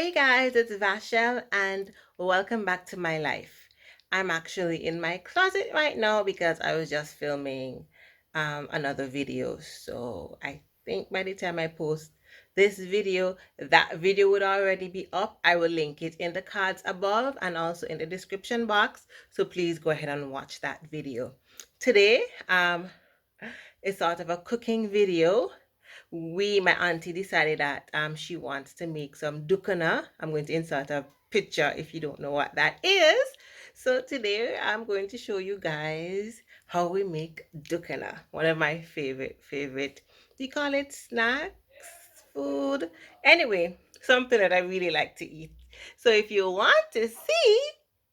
Hey guys, it's Vashell and welcome back to my life. I'm actually in my closet right now because I was just filming another video. So I think by the time I post this video, that video would already be up. I will link it in the cards above and also in the description box. So please go ahead and watch that video. Today, it's sort of a cooking video. My auntie decided that she wants to make some Ducana. I'm going to insert a picture if you don't know what that is. So today I'm going to show you guys how we make Ducana. One of my favorite. Do you call it snacks? Food? Anyway, something that I really like to eat. So if you want to see,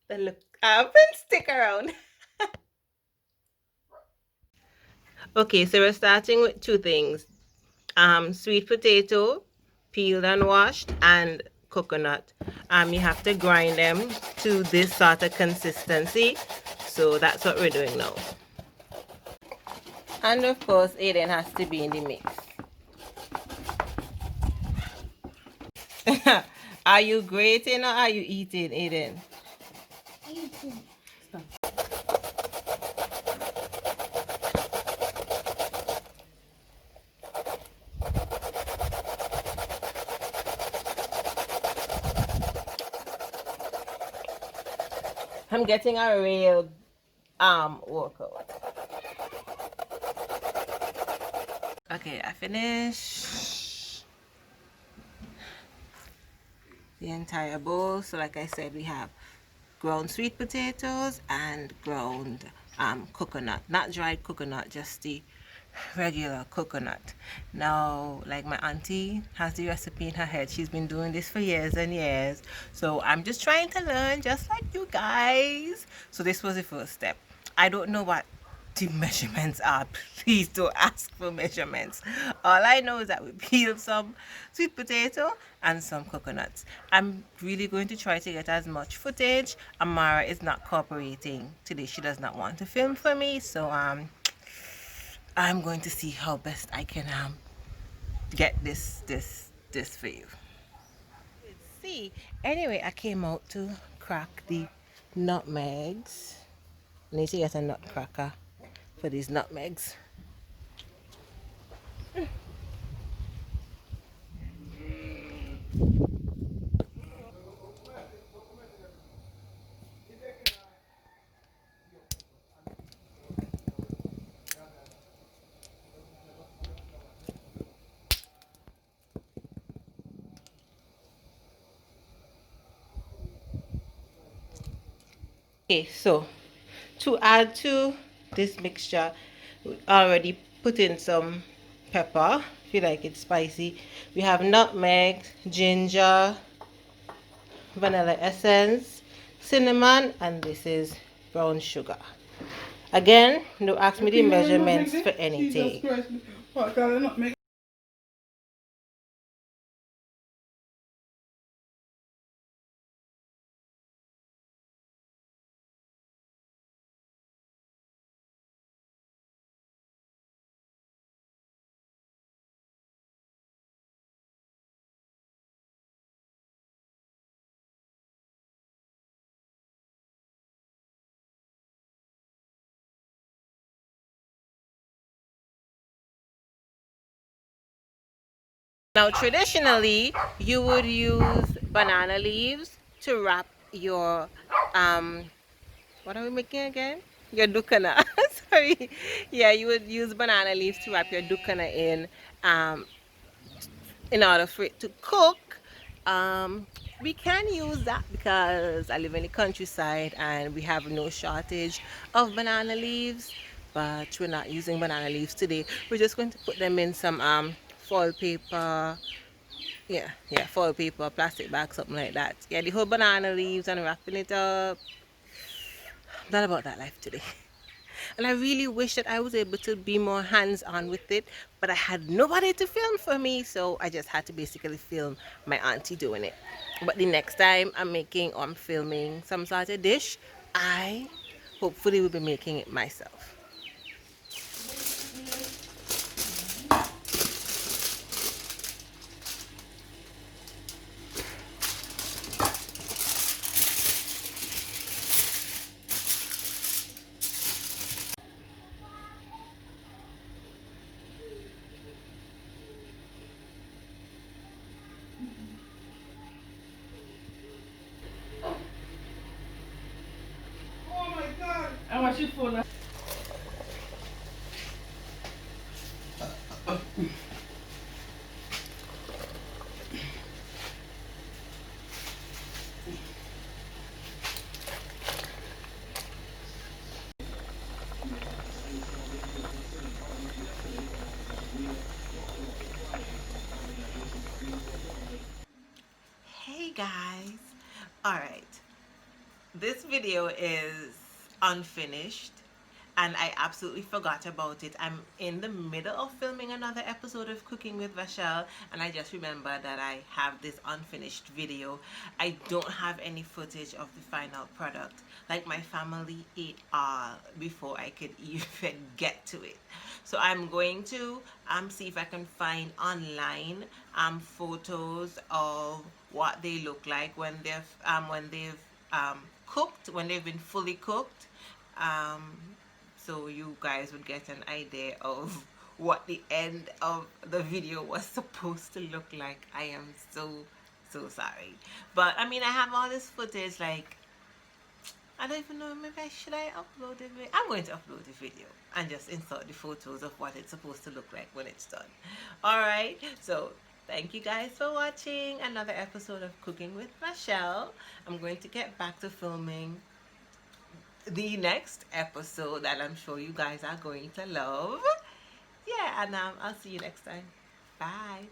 then look up and stick around. Okay, so we're starting with two things. Sweet potato, peeled and washed, and coconut. You have to grind them to this sort of consistency. So that's what we're doing now. And of course, Aiden has to be in the mix. Are you grating or are you eating, Aiden? Eating. I'm getting a real workout. Okay, I finished the entire bowl. So like I said, we have ground sweet potatoes and ground coconut, not dried coconut, just the regular coconut. Now, like my auntie has the recipe in her head, she's been doing this for years and years, so I'm just trying to learn just like you guys. So this was the first step. I don't know what the measurements are. Please don't ask for measurements. All I know is that we peeled some sweet potato and some coconuts. I'm really going to try to get as much footage. Amara is not cooperating today. She does not want to film for me, so I'm going to see how best I can get this for you. Let's see. Anyway, I came out to crack the nutmegs. I need to get a nutcracker for these nutmegs. Okay, so to add to this mixture, we already put in some pepper if you like it spicy. We have nutmeg, ginger, vanilla essence, cinnamon, and this is brown sugar. Again, don't ask me the measurements for anything. Now, traditionally, you would use banana leaves to wrap your, what are we making again? Your ducana. Sorry. Yeah, you would use banana leaves to wrap your ducana in order for it to cook. We can use that because I live in the countryside and we have no shortage of banana leaves, but we're not using banana leaves today. We're just going to put them in some foil paper. Yeah, foil paper, plastic bag, something like that. Yeah, the whole banana leaves and wrapping it up. Not about that life today. And I really wish that I was able to be more hands-on with it, but I had nobody to film for me, so I just had to basically film my auntie doing it. But the next time I'm making or I'm filming some sort of dish, I hopefully will be making it myself. Hey guys. All right. This video is unfinished and I absolutely forgot about it. I'm in the middle of filming another episode of Cooking with Vashell and I just remember that I have this unfinished video. I don't have any footage of the final product. Like my family ate all before I could even get to it. So I'm going to see if I can find online photos of what they look like when they've cooked, when they've been fully cooked, um, so you guys would get an idea of what the end of the video was supposed to look like. I am so sorry, but I mean I have all this footage. Like I don't even know, maybe should I upload it? I'm going to upload the video and just insert the photos of what it's supposed to look like when it's done. Alright, so thank you guys for watching another episode of Cooking with Vashell. I'm going to get back to filming the next episode that I'm sure you guys are going to love. Yeah, and I'll see you next time. Bye.